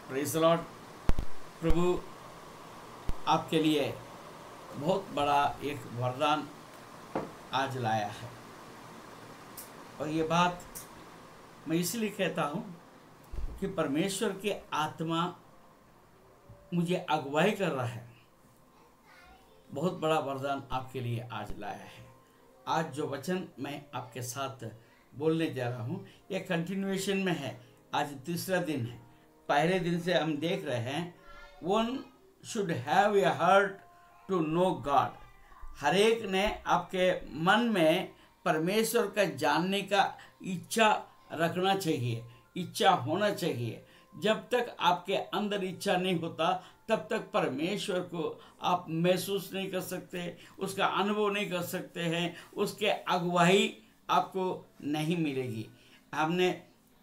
Praise the Lord. प्रभु आपके लिए बहुत बड़ा एक वरदान आज लाया है, और ये बात मैं इसलिए कहता हूँ कि परमेश्वर की आत्मा मुझे अगुवाई कर रहा है। बहुत बड़ा वरदान आपके लिए आज लाया है। आज जो वचन मैं आपके साथ बोलने जा रहा हूँ ये कंटिन्यूएशन में है। आज तीसरा दिन है। पहले दिन से हम देख रहे हैं one should have a heart to know God. हर एक ने आपके मन में परमेश्वर का जानने का इच्छा रखना चाहिए, इच्छा होना चाहिए। जब तक आपके अंदर इच्छा नहीं होता तब तक परमेश्वर को आप महसूस नहीं कर सकते, उसका अनुभव नहीं कर सकते हैं, उसके अगुवाई आपको नहीं मिलेगी। हमने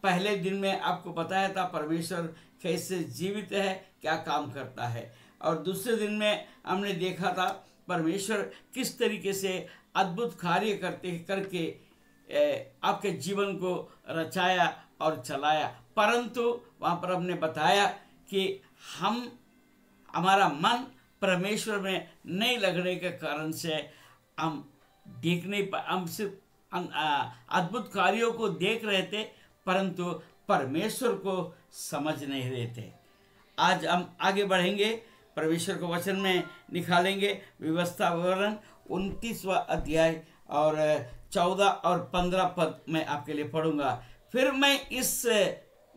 पहले दिन में आपको बताया था परमेश्वर कैसे जीवित है, क्या काम करता है, और दूसरे दिन में हमने देखा था परमेश्वर किस तरीके से अद्भुत कार्य करके आपके जीवन को रचाया और चलाया। परंतु वहाँ पर हमने बताया कि हमारा मन परमेश्वर में नहीं लगने के कारण से हम देख नहीं पा, हम सिर्फ अद्भुत कार्यों को देख रहे थे परंतु परमेश्वर को समझ नहीं रहे थे। आज हम आगे बढ़ेंगे, परमेश्वर को वचन में निकालेंगे। व्यवस्था विवरण 29वां अध्याय और 14 और 15 पद मैं आपके लिए पढ़ूंगा। फिर मैं इस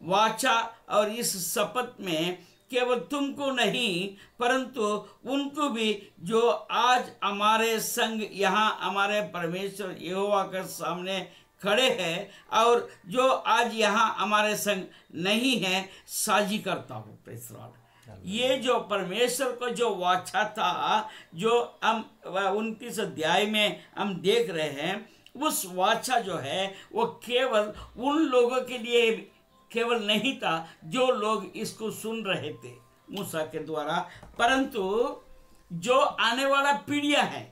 वाचा और इस शपथ में केवल तुमको नहीं परंतु उनको भी जो आज हमारे संग यहाँ हमारे परमेश्वर यहोवा के सामने खड़े हैं और जो आज यहाँ हमारे संग नहीं है साझी करता हूँ। Praise the Lord. ये जो परमेश्वर को जो वाचा था, जो हम 29 अध्याय में हम देख रहे हैं, उस वाचा जो है वो केवल उन लोगों के लिए केवल नहीं था जो लोग इसको सुन रहे थे मूसा के द्वारा, परंतु जो आने वाला पीढ़ियां है,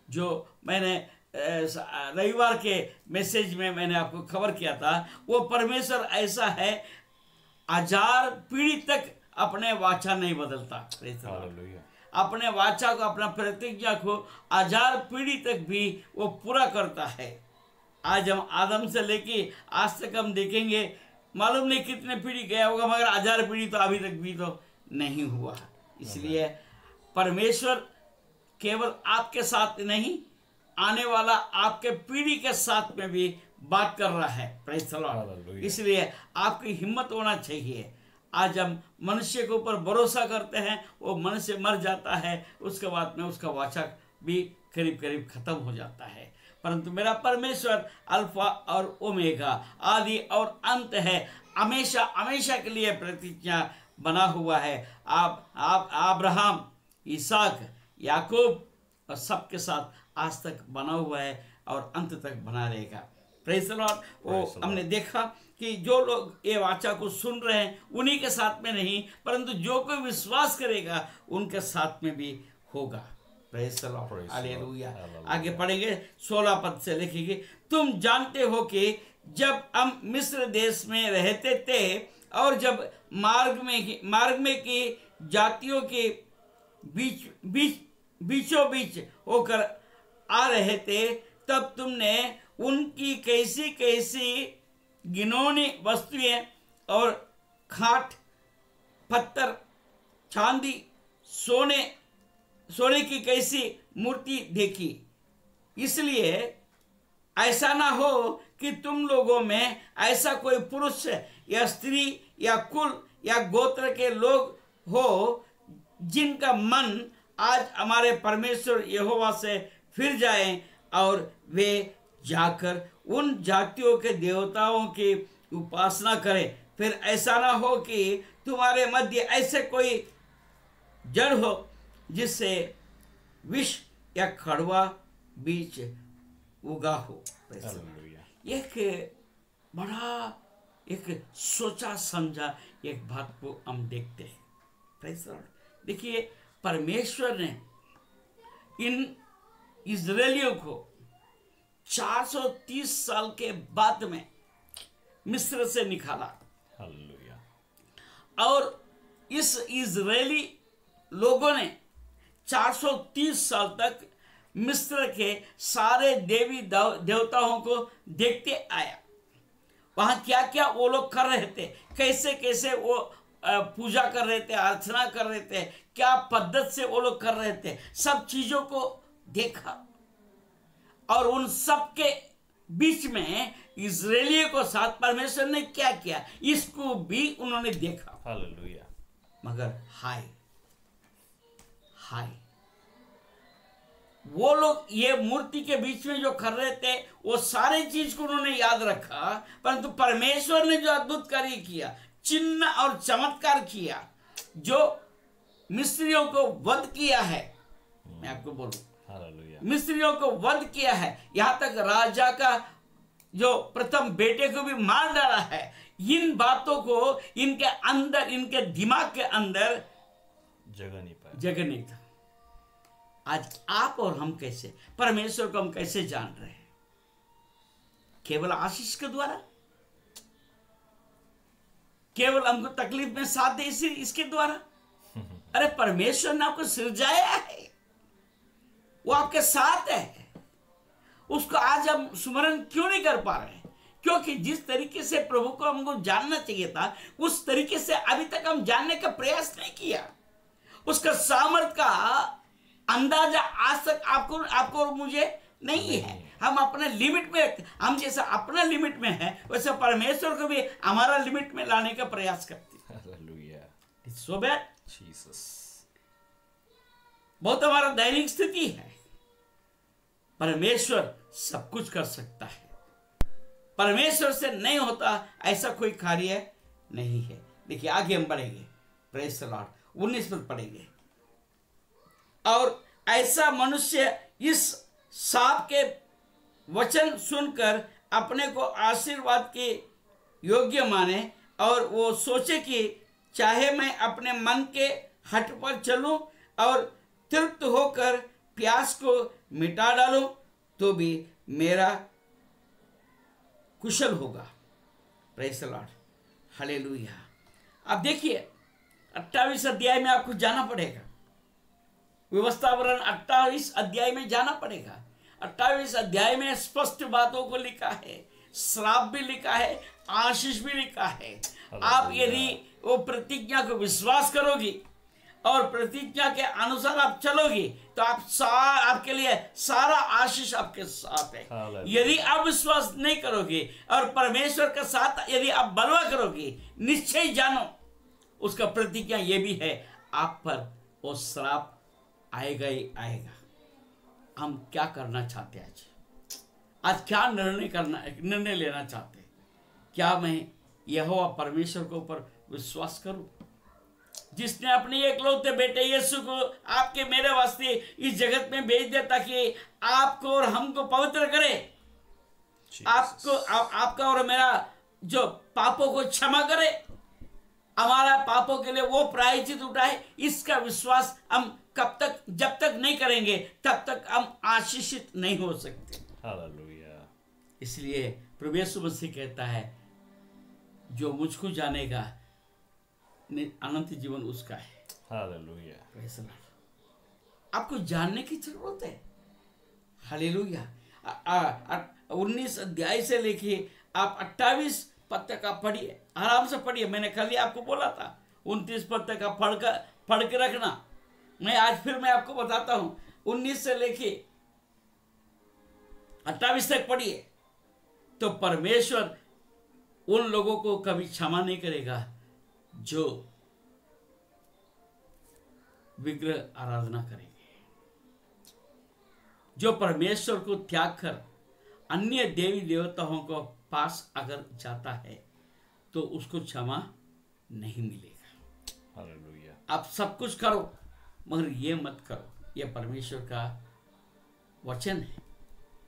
जो मैंने रविवार के मैसेज में मैंने आपको खबर किया था, वो परमेश्वर ऐसा है 1000 पीढ़ी तक अपने वाचा नहीं बदलता। अपने वाचा को, अपना प्रतिज्ञा को 1000 पीढ़ी तक भी वो पूरा करता है। आज हम आदम से लेके आज तक हम देखेंगे, मालूम नहीं कितने पीढ़ी गया होगा, मगर 1000 पीढ़ी तो अभी तक भी तो नहीं हुआ। इसलिए परमेश्वर केवल आपके साथ नहीं, आने वाला आपके पीढ़ी के साथ में भी बात कर रहा है। Praise the Lord. इसलिए आपकी हिम्मत होना चाहिए। आज हम मनुष्य के ऊपर भरोसा करते हैं, वो मनुष्य मर जाता है, उसके बाद में उसका वाचा भी करीब करीब खत्म हो जाता है। परंतु मेरा परमेश्वर अल्फा और ओमेगा, आदि और अंत है, हमेशा हमेशा के लिए प्रतिज्ञा बना हुआ है। आप अब्राहम, इसहाक, याकूब और सबके साथ आज तक बना हुआ है और अंत तक बना रहेगा। Praise the Lord. वो हमने देखा कि जो लोग ये वाचा को सुन रहे हैं उन्हीं के साथ में नहीं परंतु जो कोई विश्वास करेगा उनके साथ में भी होगा। Praise the Lord. हालेलुया। आगे पढ़ेंगे 16 पद से लिखेंगे, तुम जानते हो कि जब हम मिस्र देश में रहते थे और जब मार्ग में की जातियों के बीचों बीच होकर आ रहे थे, तब तुमने उनकी कैसी कैसी घिनौनी वस्तुएं और खाट पत्थर, चांदी, सोने की कैसी मूर्ति देखी। इसलिए ऐसा ना हो कि तुम लोगों में ऐसा कोई पुरुष या स्त्री या कुल या गोत्र के लोग हो जिनका मन आज हमारे परमेश्वर यहोवा से फिर जाएं और वे जाकर उन जातियों के देवताओं की उपासना करें। फिर ऐसा ना हो कि तुम्हारे मध्य ऐसे कोई जड़ हो जिससे विष या कड़वा बीज उगा हो। एक बड़ा एक सोचा समझा एक बात को हम देखते हैं। Praise the Lord. देखिए, परमेश्वर ने इन इजरायलियों को 430 साल के बाद में मिस्र से निकाला। हालेलुया। और इस इजरायली लोगों ने 430 साल तक मिस्र के सारे देवी देवताओं को देखते आया। वहां क्या क्या वो लोग कर रहे थे, कैसे कैसे वो पूजा कर रहे थे, अर्चना कर रहे थे, क्या पद्धत से वो लोग कर रहे थे, सब चीजों को देखा। और उन सब के बीच में इजरायलियों को साथ परमेश्वर ने क्या किया, इसको भी उन्होंने देखा। हालेलुया। मगर हाय वो लोग ये मूर्ति के बीच में जो कर रहे थे वो सारे चीज को उन्होंने याद रखा, परंतु परमेश्वर ने जो अद्भुत कार्य किया, चिन्ह और चमत्कार किया, जो मिस्रियों को वध किया है, मैं आपको बोलूं, मिस्रियों को वध किया है, यहां तक राजा का जो प्रथम बेटे को भी मार डाला है। इन बातों को इनके अंदर, इनके दिमाग के अंदर जगह नहीं था। आज आप और हम कैसे परमेश्वर को हम कैसे जान रहे हैं? केवल आशीष के द्वारा, केवल हमको तकलीफ में साथ दे इसके द्वारा? अरे परमेश्वर ने आपको सृजाया है, वो आपके साथ है, उसको आज हम स्मरण क्यों नहीं कर पा रहे हैं? क्योंकि जिस तरीके से प्रभु को हमको जानना चाहिए था, उस तरीके से अभी तक हम जानने का प्रयास नहीं किया। उसका सामर्थ का अंदाजा आज तक आपको और मुझे नहीं है। हम अपने लिमिट में, हम जैसा अपना लिमिट में है, वैसे परमेश्वर को भी हमारा लिमिट में लाने का प्रयास करते हैं। Hallelujah. It's so bad Jesus. बहुत हमारा दैनिक स्थिति है। परमेश्वर सब कुछ कर सकता है, परमेश्वर से नहीं होता ऐसा कोई कार्य नहीं है। देखिए आगे हम बढ़ेंगे, प्रेज़ द लॉर्ड, 19 पद पढ़ेंगे। और ऐसा मनुष्य इस सांप के वचन सुनकर अपने को आशीर्वाद के योग्य माने और वो सोचे कि चाहे मैं अपने मन के हट पर चलूं और तृप्त होकर प्यास को मिटा डालूं तो भी मेरा कुशल होगा। Praise the Lord, hallelujah. अब देखिए 28 अध्याय में आपको जाना पड़ेगा, व्यवस्थावरण 28 अध्याय में जाना पड़ेगा। 28 अध्याय में स्पष्ट बातों को लिखा है, श्राप भी लिखा है, आशीष भी लिखा है। आप यदि वो प्रतिज्ञा को विश्वास करोगी और प्रतिज्ञा के अनुसार आप चलोगी तो आपके लिए सारा आशीष आपके साथ है। यदि आप विश्वास नहीं करोगे और परमेश्वर के साथ यदि आप बलवा करोगी, निश्चय जानो उसका प्रतिज्ञा ये भी है, आप पर वो श्राप आएगा ही आएगा। हम क्या करना चाहते हैं आज क्या निर्णय लेना चाहते हैं? क्या मैं यहोवा परमेश्वर के ऊपर विश्वास करूं, जिसने अपने एकलौते बेटे यीशु को आपके मेरे वास्ते इस जगत में भेज दिया ताकि आपको और हमको पवित्र करे, आपका और मेरा जो पापों को क्षमा करे, हमारा पापों के लिए वो प्रायश्चित उठाए। इसका विश्वास हम कब तक, जब तक नहीं करेंगे तब तक हम आशीषित नहीं हो सकते। हालेलुया। इसलिए प्रभु यीशु मसीह कहता है, जो मुझको जानेगा अनंत जीवन उसका है। हालेलुया। आपको जानने की जरूरत है। हालेलुया। 19 अध्याय से लेके आप 28 पद तक आप पढ़िए, आराम से पढ़िए। मैंने कल ही आपको बोला था 29 पद तक आप पढ़ के रखना। मैं आपको बताता हूं, 19 से लेके 28 तक पढ़िए तो परमेश्वर उन लोगों को कभी क्षमा नहीं करेगा जो विग्रह आराधना करेंगे। जो परमेश्वर को त्याग कर अन्य देवी देवताओं को पास अगर जाता है तो उसको क्षमा नहीं मिलेगा। हालेलुया। आप सब कुछ करो मगर ये मत करो, ये परमेश्वर का वचन है।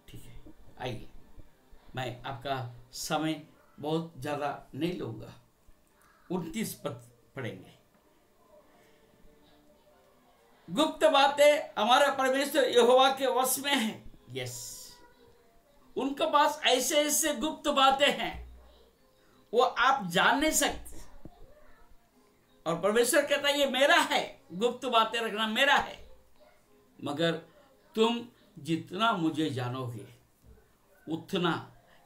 ठीक है, आइए, मैं आपका समय बहुत ज़्यादा नहीं लूँगा। 29 पद पढ़ेंगे। गुप्त बातें हमारा परमेश्वर यहोवा के वश में है। यस, उनके पास ऐसे ऐसे गुप्त बातें हैं वो आप जान नहीं सकते। और परमेश्वर कहता है ये मेरा है, गुप्त बातें रखना मेरा है, मगर तुम जितना मुझे जानोगे उतना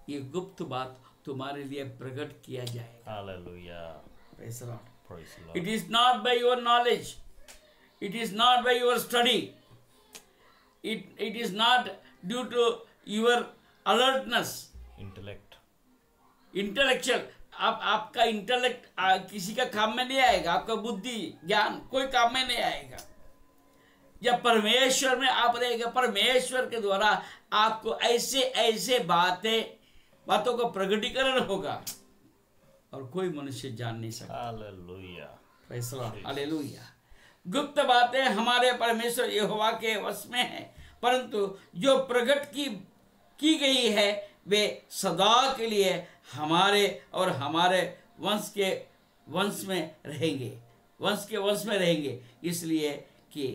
ये गुप्त बात तुम्हारे लिए प्रकट किया जाएगा। Hallelujah. Praise the Lord. Praise the Lord. It is not by your knowledge, it is not by your study, it is not due to your alertness, Intellect. Intellectual. आपका इंटेलेक्ट किसी का काम में नहीं आएगा, आपका बुद्धि ज्ञान कोई काम में नहीं आएगा। जब परमेश्वर में आप रहेगा, परमेश्वर के द्वारा आपको ऐसे ऐसे बातों का प्रकटीकरण होगा और कोई मनुष्य जान नहीं सकता। Hallelujah. Praise the Lord. Hallelujah. गुप्त बातें हमारे परमेश्वर यहोवा के वश में है, परंतु जो प्रकट की गई है वे सदा के लिए हमारे और हमारे वंश के वंश में रहेंगे, इसलिए कि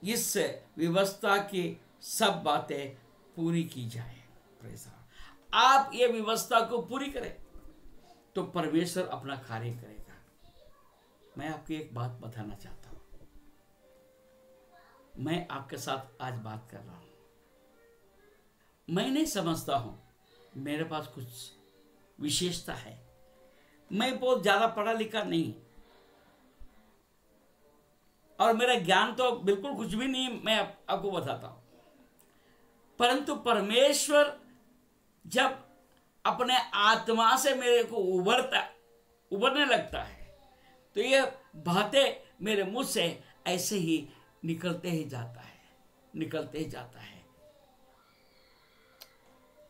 इस व्यवस्था की सब बातें पूरी की जाए। Praise the Lord. आप ये व्यवस्था को पूरी करें तो परमेश्वर अपना कार्य करेगा। मैं आपको एक बात बताना चाहता हूं, मैं आपके साथ आज बात कर रहा हूं, मैं नहीं समझता हूं मेरे पास कुछ विशेषता है, मैं बहुत ज्यादा पढ़ा लिखा नहीं और मेरा ज्ञान तो बिल्कुल कुछ भी नहीं, मैं आपको बताता हूं, परंतु परमेश्वर जब अपने आत्मा से मेरे को उभरने लगता है तो ये बातें मेरे मुंह से ऐसे ही निकलते ही जाता है।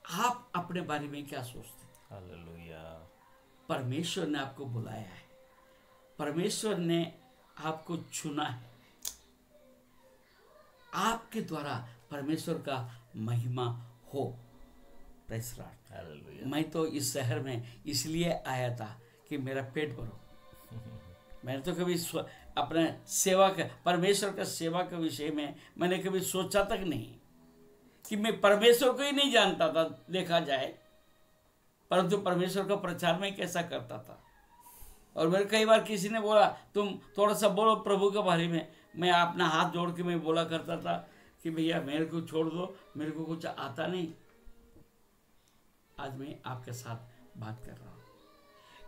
आप अपने बारे में क्या सोचते हैं? Hallelujah. परमेश्वर ने आपको बुलाया है, परमेश्वर ने आपको चुना है, आपके द्वारा परमेश्वर का महिमा हो। Praise the Lord. Hallelujah. मैं तो इस शहर में इसलिए आया था कि मेरा पेट भरो। मैंने तो कभी अपने परमेश्वर का सेवा के विषय में मैंने कभी सोचा तक नहीं कि मैं परमेश्वर को ही नहीं जानता था देखा जाए, परंतु परमेश्वर का प्रचार में कैसा करता था। और मेरे कई बार किसी ने बोला तुम थोड़ा सा बोलो प्रभु के बारे में, मैं अपना हाथ जोड़ के मैं बोला करता था कि भैया मेरे को छोड़ दो, मेरे को कुछ आता नहीं। आज मैं आपके साथ बात कर रहा हूं,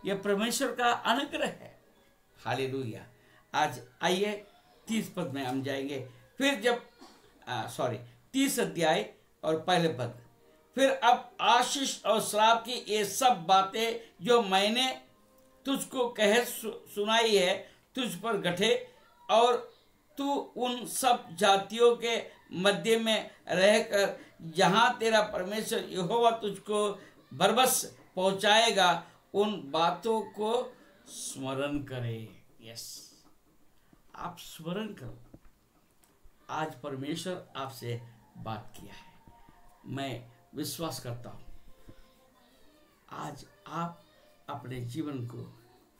यह परमेश्वर का अनुग्रह है। हालेलुया। आज आइए 30 पद में हम जाएंगे। फिर जब 30 अध्याय और पहले पद, फिर अब आशीष और श्राप की ये सब बातें जो मैंने तुझको कह सुनाई है तुझ पर घटे, और तू उन सब जातियों के मध्य में रहकर जहाँ तेरा परमेश्वर यहोवा तुझको बरबस पहुँचाएगा उन बातों को स्मरण करे। यस, आप स्मरण करो। आज परमेश्वर आपसे बात किया है, मैं विश्वास करता हूँ आज आप अपने जीवन को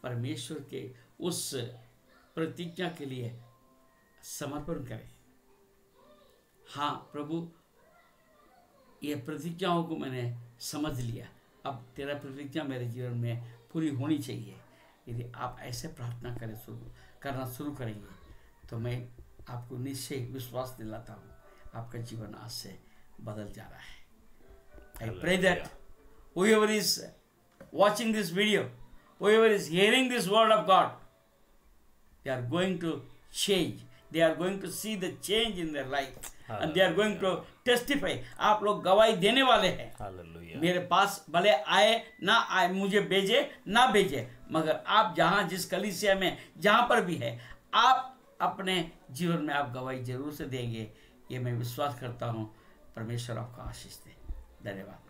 परमेश्वर के उस प्रतिज्ञा के लिए समर्पण करें। हाँ प्रभु, ये प्रतिज्ञाओं को मैंने समझ लिया, अब तेरा प्रतिज्ञा मेरे जीवन में पूरी होनी चाहिए। यदि आप ऐसे प्रार्थना करना शुरू करेंगे तो मैं आपको निश्चय विश्वास दिलाता हूँ आपका जीवन आज से बदल जा रहा है। I pray that whoever is watching this video, whoever is hearing this word of God, they are going to change. They are going to see the change in their life. And they are going to testify. आप लोग गवाही देने वाले हैं। Hallelujah. मेरे पास भले आए ना आए, मुझे भेजे ना भेजे, मगर आप जहाँ जिस कलीसिया में जहाँ पर भी है, आप अपने जीवन में आप गवाही जरूर से देंगे। ये मैं विश्वास करता हूँ। परमेश्वर आपका आशीष दे। धन्यवाद।